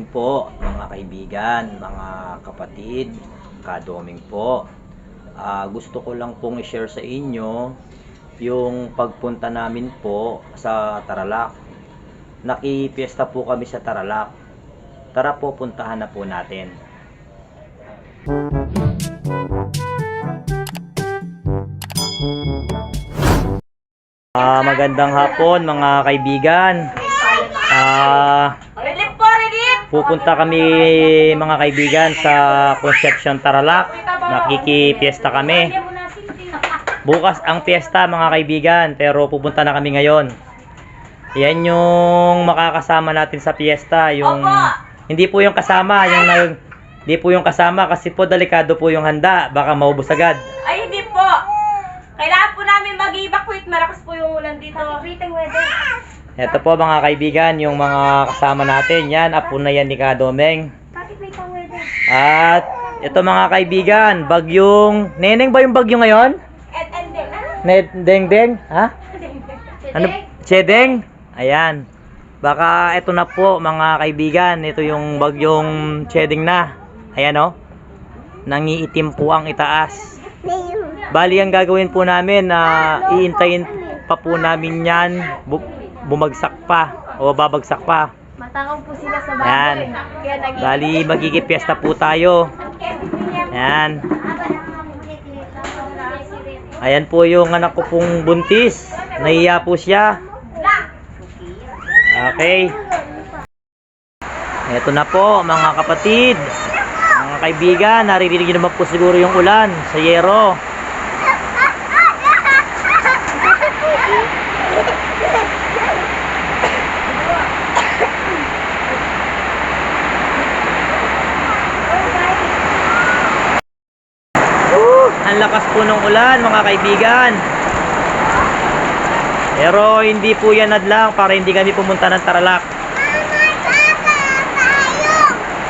morning po mga kaibigan, mga kapatid, kadoming po. Gusto ko lang pong i-share sa inyo yung pagpunta namin po sa Tarlac. Nakipiesta po kami sa Tarlac. Tara po, puntahan na po natin. Magandang hapon mga kaibigan. Pupunta kami mga kaibigan sa Concepcion Tarlac. Nakikipiesta kami. Bukas ang piesta mga kaibigan, pero pupunta na kami ngayon. Yan yung makakasama natin sa piesta, yung hindi po yung kasama, hindi po yung kasama kasi po delikado po yung handa, baka maubos agad. Ay, hindi po. Kailangan po namin mag-evacuate. Malakas po yung ulan dito. Weather. Ito po mga kaibigan, yung mga kasama natin. Yan, apo na yan ni Kadomeng. At ito mga kaibigan, bagyong... Neneng ba yung bagyo ngayon? Deng-deng? Ha? Ano? Chedeng? Ayan. Baka ito na po mga kaibigan. Ito yung bagyong Chedeng na. Ayan o. Nangiitim po ang itaas. Bali ang gagawin po namin na iintayin pa po namin yan. Bumagsak pa o babagsak pa. Matakaw po sila sa baboy. Yan. Bali magkikipiesta po tayo. Yan. Ayan po yung anak ko pong buntis. Nahiya po siya. Okay. Ito na po mga kapatid, mga kaibigan. Naririnig naman po siguro yung ulan sa yero. Ang lakas po ng ulan mga kaibigan. Pero hindi po yan nadlang para hindi kami pumunta ng Tarlac.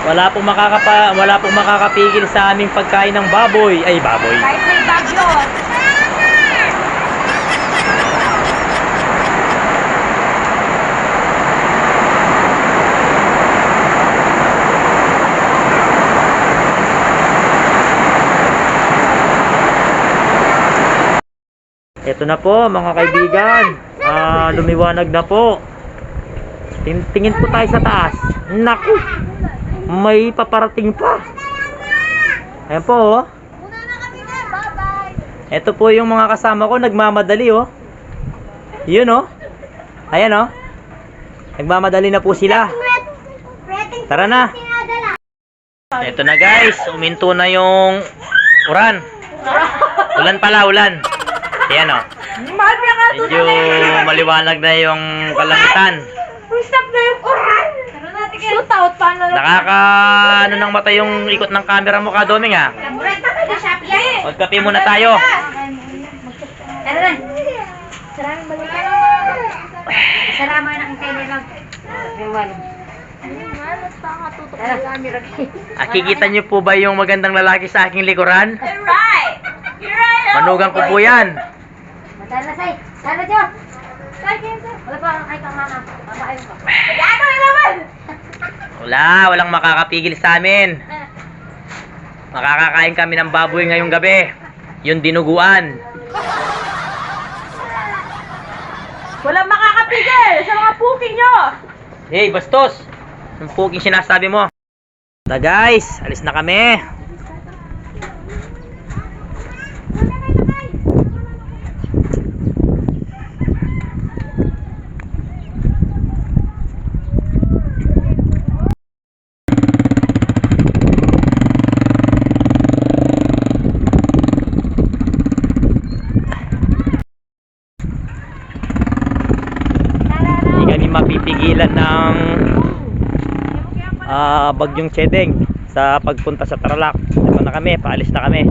Wala pong makakapigil sa aming pagkain ng baboy. Ay, baboy. Kahit may bagyo. Ito na po mga kaibigan. Lumiwanag na po. Tingin po tayo sa taas. Naku, may paparating pa. Ayan po oh. Ito po yung mga kasama ko, nagmamadali oh. Yun oh. Ayan oh. Nagmamadali na po sila. Tara na. Ito na guys, uminto na yung ulan. Ulan pala, ulan. Ayan o. Medyo maliwanag na yung kalangitan. Stop na yung uran. Shoot out. Paano Ano ng mata yung ikot ng camera mo Kadoming ha. Magkape muna tayo. Tara na. Saraming balikan. Salamat na ang kailangan. Kikita niyo po ba yung magandang lalaki sa aking likuran? Right. You're right. Manugang ko po yan. Tara na, Say. Tara, Jo. Wala pa ang kang mama. Papaayos ko. Ano, Imaman? Walang makakapigil sa amin. Makakakain kami ng baboy ngayong gabi. Yung dinuguan. Walang makakapigil sa mga puking nyo. Hey, bastos! Yung puking sinasabi mo. Na guys, alis na kami. Mapipigilan ng bagyong Chedeng sa pagpunta sa Tarlac. Ito na kami, paalis na kami.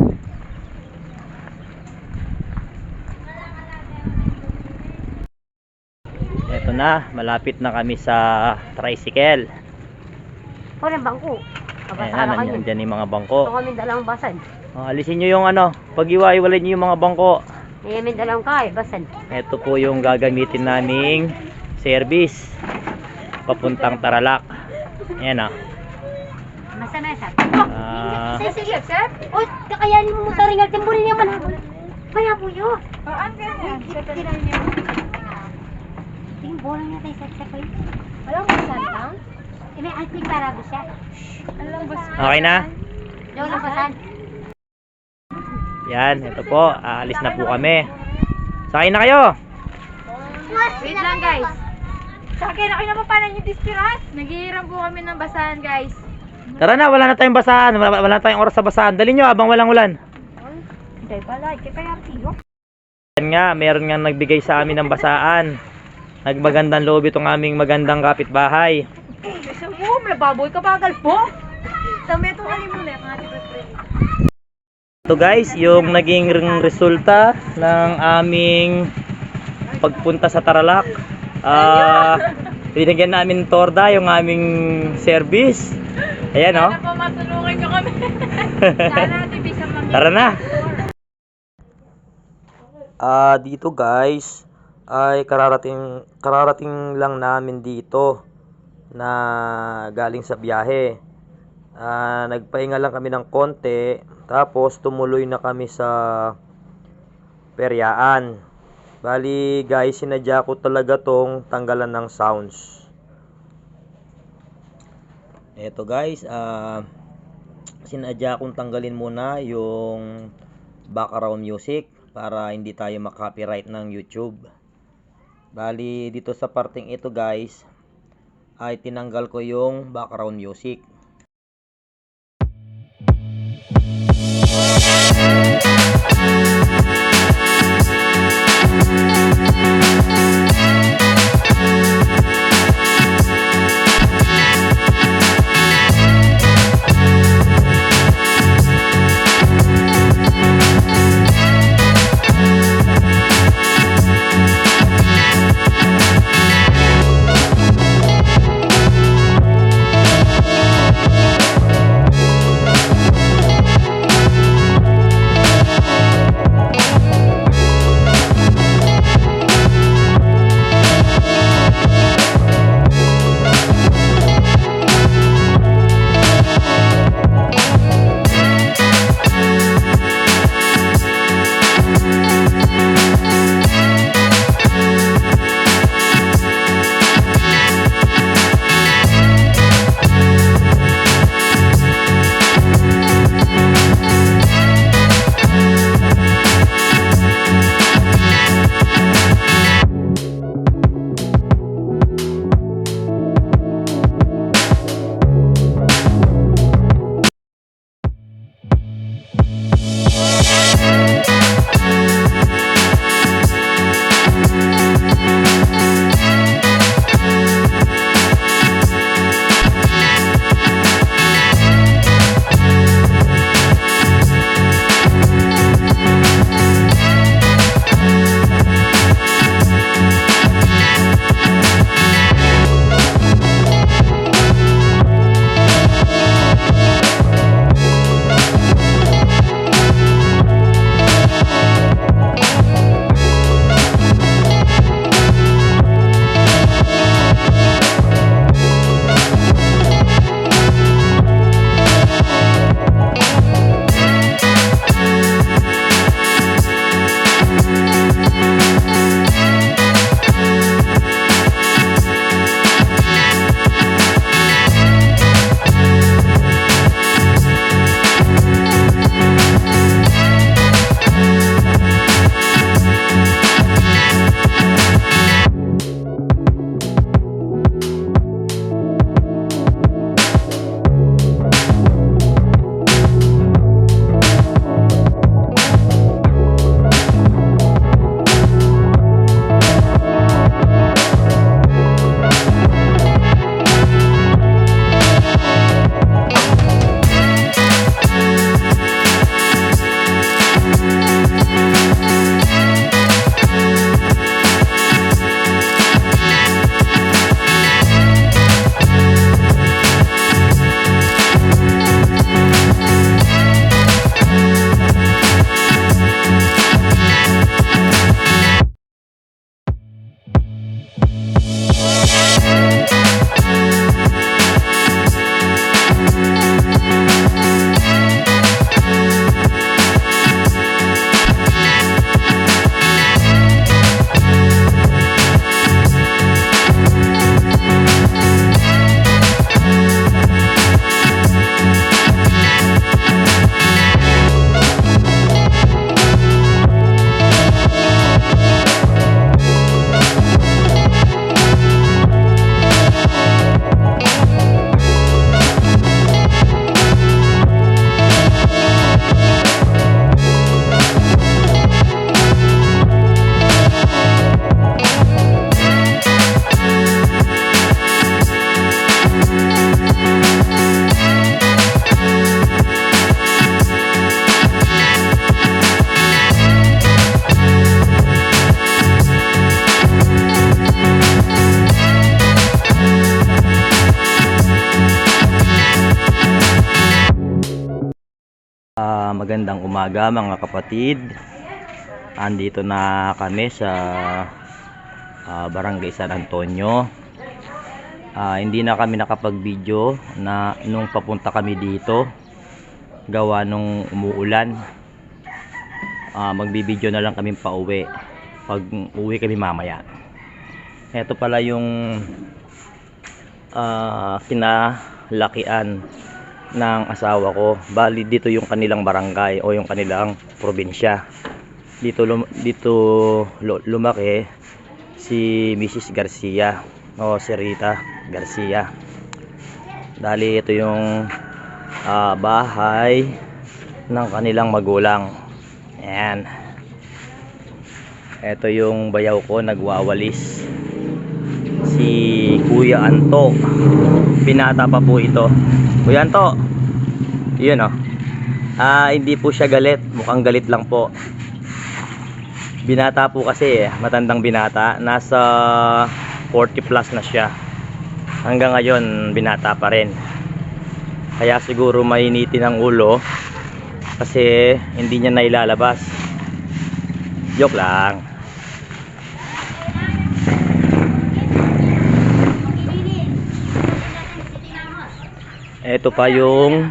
Ito na, malapit na kami sa tricycle. O, ng bangko. Ayan, nandyan yung mga bangko. Ito kami dalawang basan. Alisin nyo yung pag-iwa-iwalay nyo yung mga bangko. May dalawang kay, basan. Ito po yung gagamitin naming service papuntang Tarlac. Ayan sige. O, kakayanin mo motoring at timburin niya man. Kaya po yun. Ang ganyan. Tingin bola niya tayo sa kayo. Walang basan lang? May anting para ba siya? Alam ba? Okay na? Yung basan. Yan, ito po. Aalis na po kami. Sakay na kayo. Wait lang guys. Sakay na kayo naman pala yung dispiras. Naghihiram po kami ng basahan guys. Tara na, wala na tayong basahan. Wala na tayong oras sa basahan. Dali nyo abang walang ulan. Hindi pala. Kaya tiyo. Yan nga, meron nga nagbigay sa amin ng basaan. Nagmagandang loob itong aming magandang kapitbahay. Kasi mo, may baboy ka bagal po. Tama itong halimunan. Ito guys, yung naging resulta ng aming pagpunta sa Tarlac. Binigyan namin torda yung aming service. Ayan oh. Sana po matulungan nyo kami. Sana natin bisa mag- Tara na. Dito guys ay kararating lang namin dito na galing sa biyahe. Nagpahinga lang kami ng konti tapos tumuloy na kami sa Peryaan. Bali guys, sinadya ko talaga tong tanggalan ng sounds. Eto guys, sinadya kong tanggalin muna yung background music para hindi tayo makopyright ng YouTube. Bali dito sa parting ito guys ay tinanggal ko yung background music. Magandang umaga mga kapatid. Andito na kami sa Barangay San Antonio. Hindi na kami nakapag-video na nung papunta kami dito gawa nung umuulan. Magbibideo na lang kami pauwi pag uwi kami mamaya. Ito pala yung kinalakian ng asawa ko. Bali dito yung kanilang barangay o yung kanilang probinsya. Dito lumaki si Mrs. Garcia o si Rita Garcia. Dali ito yung bahay ng kanilang magulang. Ayan. Ito yung bayaw ko nagwawalis. Si Kuya Anto. Binata pa po ito. Kuya Anto. Yun o. Hindi po siya galit. Mukhang galit lang po. Binata po kasi matandang binata. Nasa 40 plus na siya. Hanggang ngayon binata pa rin. Kaya siguro mainitin ang ulo kasi hindi niya nailalabas. Joke lang. Ito pa yung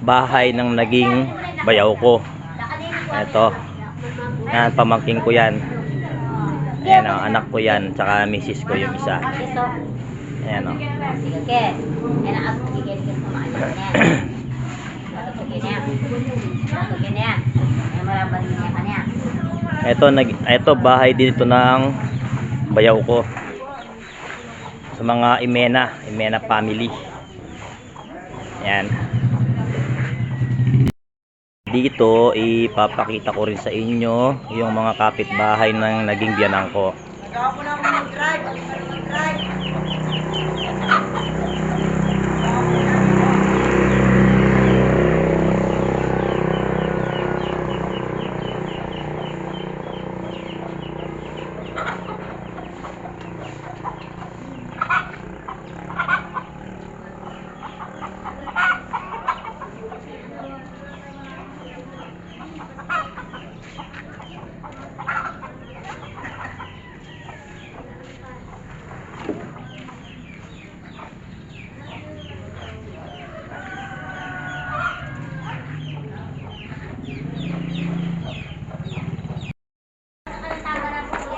bahay ng naging bayaw ko. Ito. Yan, pamangking ko yan. Ayan o, anak ko yan. Tsaka misis ko yung isa. Ayan o. Ito bahay dito ng bayaw ko. Sa mga Imena family. Ayan. Dito ipapakita ko rin sa inyo yung mga kapitbahay ng naging biyanang ko.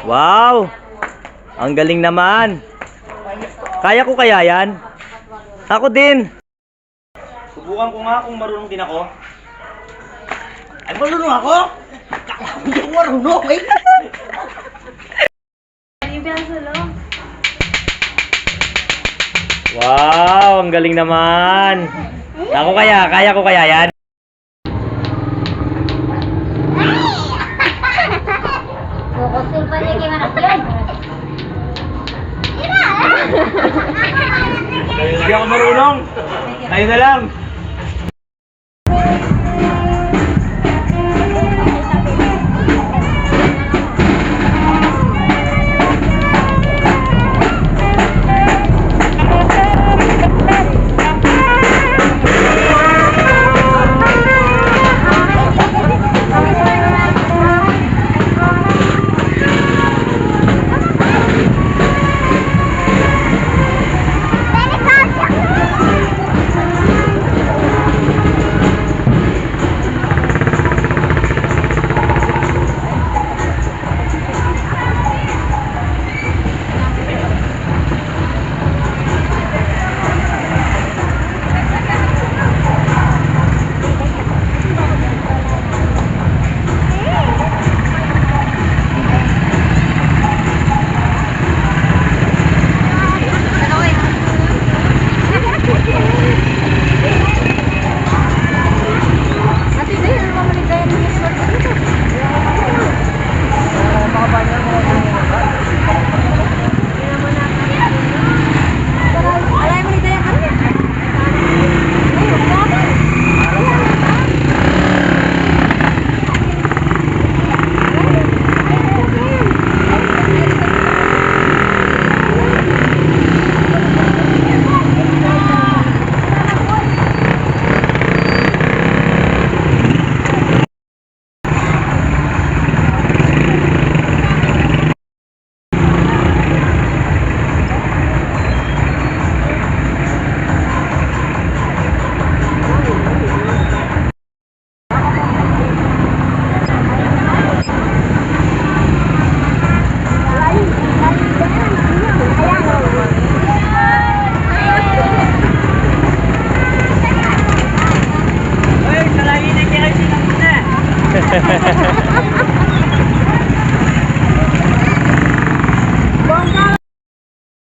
Wow! Ang galing naman. Kaya ko kaya yan? Ako din. Subukan ko nga kung marunong din ako. Ay, marunong ako? Hindi ko marunong eh. Wow! Ang galing naman. Kaya ko kaya yan? Kukusin pa niya kaya anak yun. Hindi ako marunong. Tayo na lang.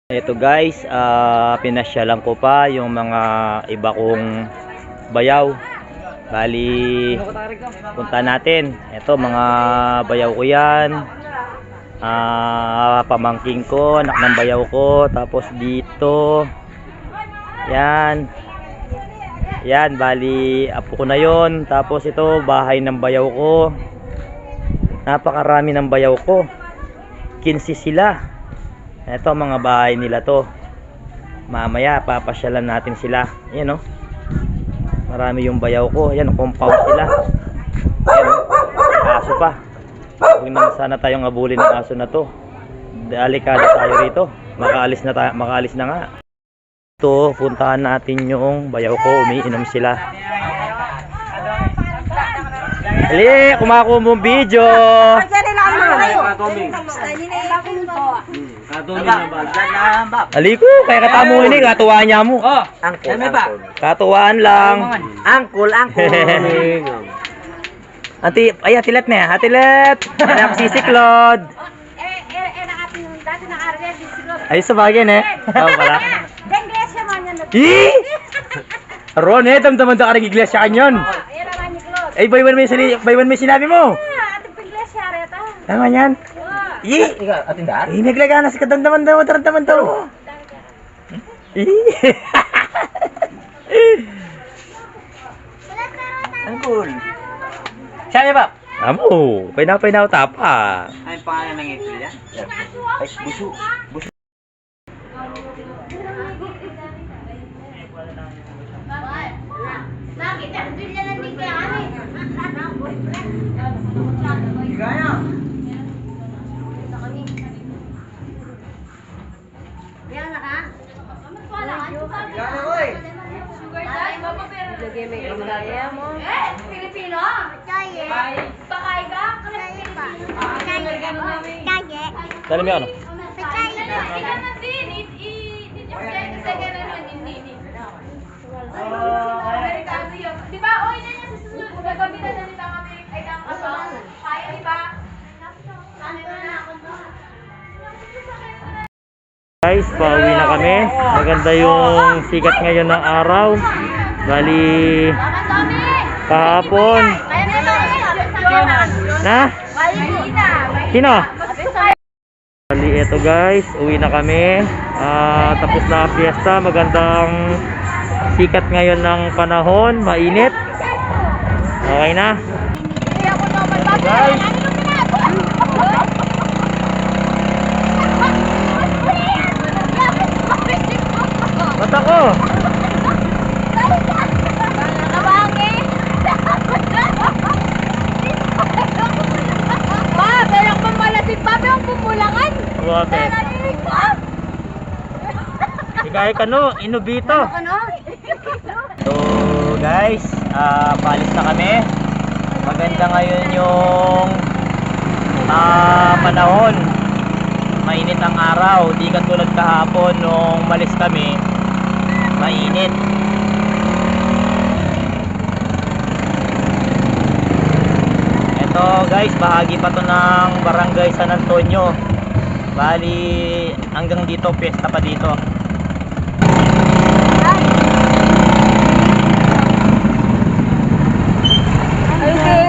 Ito guys, pinasyalan ko pa yung mga iba kong bayaw. Bali, punta natin. Ito mga bayaw ko yan. Pamangking ko, anak ng bayaw ko. Tapos dito, yan. Yan, bali, apo ko na yon. Tapos ito, bahay ng bayaw ko. Napakarami ng bayaw ko. 15 sila. Ito mga bahay nila to. Mamaya papasyalan natin sila. Ayan oh. Marami yung bayaw ko. Ayan, compound sila. Ayan oh. Aso pa. Huwag naman sana tayong abulin ng aso na to. Delikado tayo rito. Makaalis na nga. Ito, puntahan natin yung bayaw ko. Umiinom sila. Ali, kumakuha mong video. Ali ko, kaya katamu ini katuwaan niya mo. Katuwaan lang. Angkul. Ati, ay atilet na, atilet. Anak si Siklod. Ay sa bagay ne. Oh, pala. Ron, damdaman da ka ng iglesia kanyon. Ay, baywan may sinabi mo. Tama yan. Naglagana si kadamdaman daw, tarantaman daw. Angkul. Siya ba? Amo, pay na tapa. Ay, pangalan ng ito yan? Ay, buso. Bakit? Doon lang ang bigyan eh. Gaya. Yan na ka? Gaya, oy. Sugar daddy, mama pero. Lagay mo yung gaya mo. Pilipino? Kaya. Pakay ka? Kaya. Dali mo ano? Di ba? Oy, na niya sa susunod. Gagamitan na nito ang Amerika ay ang aso. Kaya, di ba? Guys, pauwi na kami. Maganda yung sikat ngayon ng araw. Bali, kahapon. Na? Sino? Bali, eto guys, uwi na kami. Tapos na ang fiesta. Magandang sikat ngayon ng panahon. Mainit. Okay na. Guys, mata ko. Pa, meron pang malasin pa, may ang pumulangan. Buwate. Ikay ka no, inubito. So guys, paalis na kami. Maganda ngayon yung panahon. Mainit ang araw, di katulad kahapon nung malis kami. Mainit. Ito guys, bahagi pa to ng Barangay San Antonio. Bali, hanggang dito, piyesta pa dito. Okay.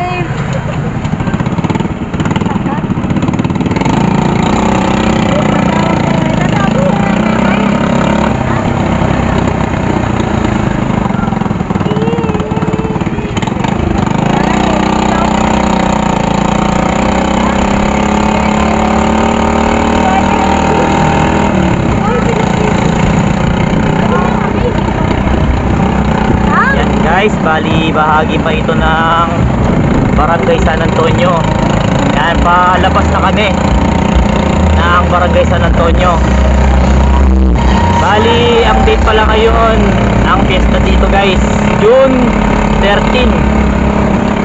Guys, bali bahagi pa ito ng Barangay San Antonio. Yan, palabas na kami ng Barangay San Antonio. Bali, ang date pala ngayon ng fiesta dito guys, June 13,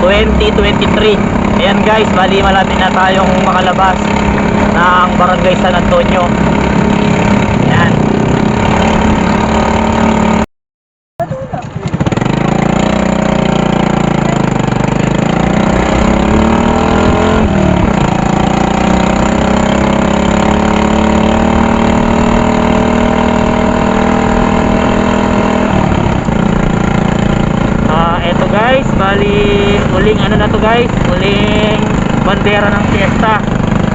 2023. Ayan guys, bali malapit na tayong makalabas ng Barangay San Antonio. Yan. uling ano na to guys, uling bandera ng fiesta.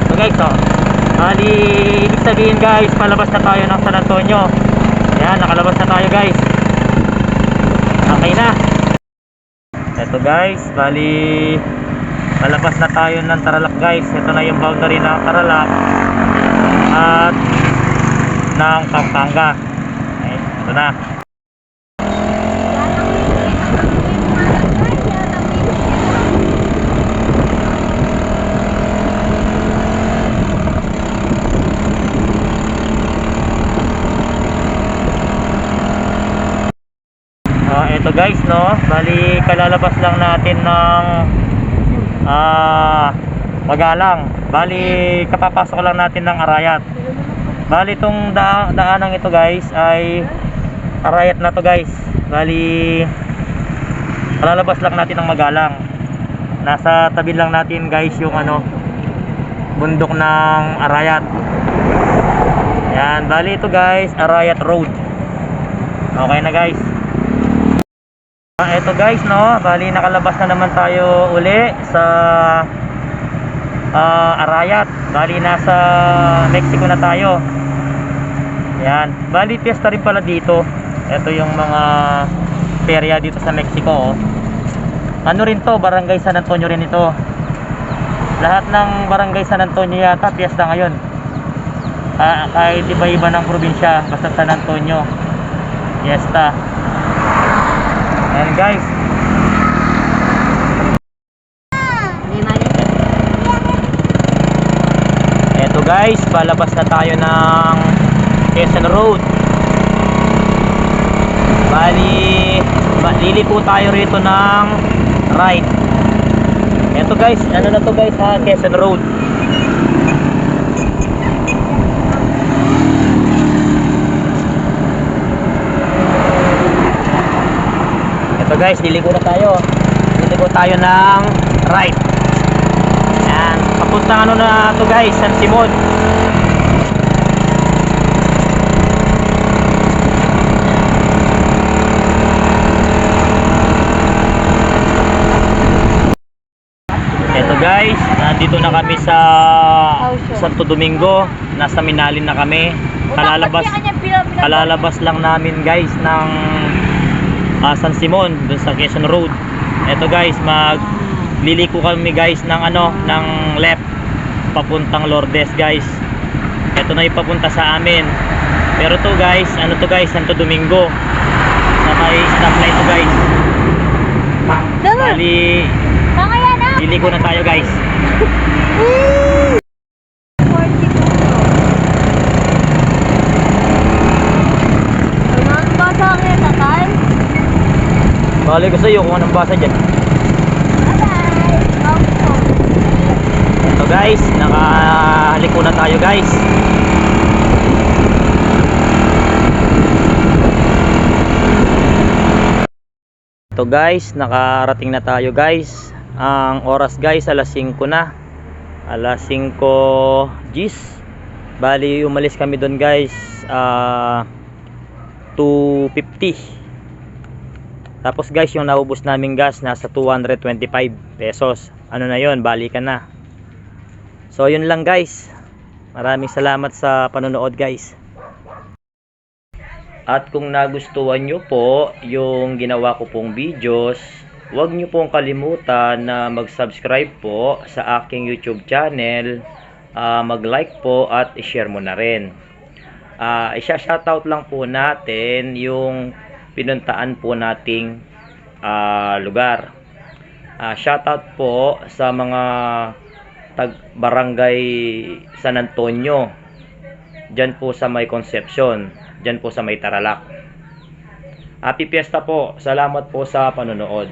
So guys, oh. Bali, ibig sabihin guys, palabas na tayo ng San Antonio. Yan, nakalabas na tayo guys. Okay na. Ito guys, bali palabas na tayo ng Tarlac guys. Ito na yung boundary ng Tarlac at ng Pampanga. Okay, ito na. Ito guys, no, bali kalalabas lang natin ng Magalang. Bali kapapasok lang natin ng Arayat. Bali itong daanang ito guys ay Arayat na to guys. Bali kalalabas lang natin ng Magalang. Nasa tabi lang natin guys yung ano, bundok ng Arayat. Yan, bali ito guys, Arayat Road. Okay na guys. Ito guys, no, bali nakalabas na naman tayo uli sa Arayat. Bali nasa Mexico na tayo. Yan, bali fiesta rin pala dito. Ito yung mga perya dito sa Mexico, oh. Ano rin to, Barangay San Antonio rin ito. Lahat ng Barangay San Antonio yata fiesta ngayon. Kahit iba-iba ng probinsya, basta San Antonio fiesta. Ayan guys. Eto guys, palabas na tayo ng Quezon Road. Bali, liliko tayo rito ng right. Eto guys, ano na to guys ha, Quezon Road. So guys, liliko na tayo. Liliko tayo ng right. Yan, papuntang ano na to guys, San Simon. Ito guys, nandito na kami sa Santo Domingo. Nasa Minalin na kami. Kalalabas lang namin guys ng San Simon dun sa Quezon Road. Ito guys, magliliko kami guys ng ano, ng left papuntang Lourdes guys. Ito na yung papunta sa amin. Pero to guys, ano to guys, Santo Domingo. Sa may stoplight to guys. Bali, liliko na tayo guys. Bali ko sa iyo kung anong basa dyan. Ito guys, nakaliko na tayo guys. Ito guys, nakarating na tayo guys. Ang oras guys, alas 5 na. Alas 5 gis. Bali umalis kami doon guys 2:50. Tapos guys, yung naubos naming gas nasa 225 pesos. Ano na yon, balikan na. So yun lang guys. Maraming salamat sa panonood guys. At kung nagustuhan nyo po yung ginawa ko pong videos, huwag nyo pong kalimutan na mag-subscribe po sa aking YouTube channel, mag-like po at i-share mo na rin. Isa-shoutout lang po natin yung pinuntaan po nating lugar. Shoutout po sa mga barangay San Antonio, dyan po sa may Concepcion, dyan po sa may Tarlac. Happy Fiesta po. Salamat po sa panonood.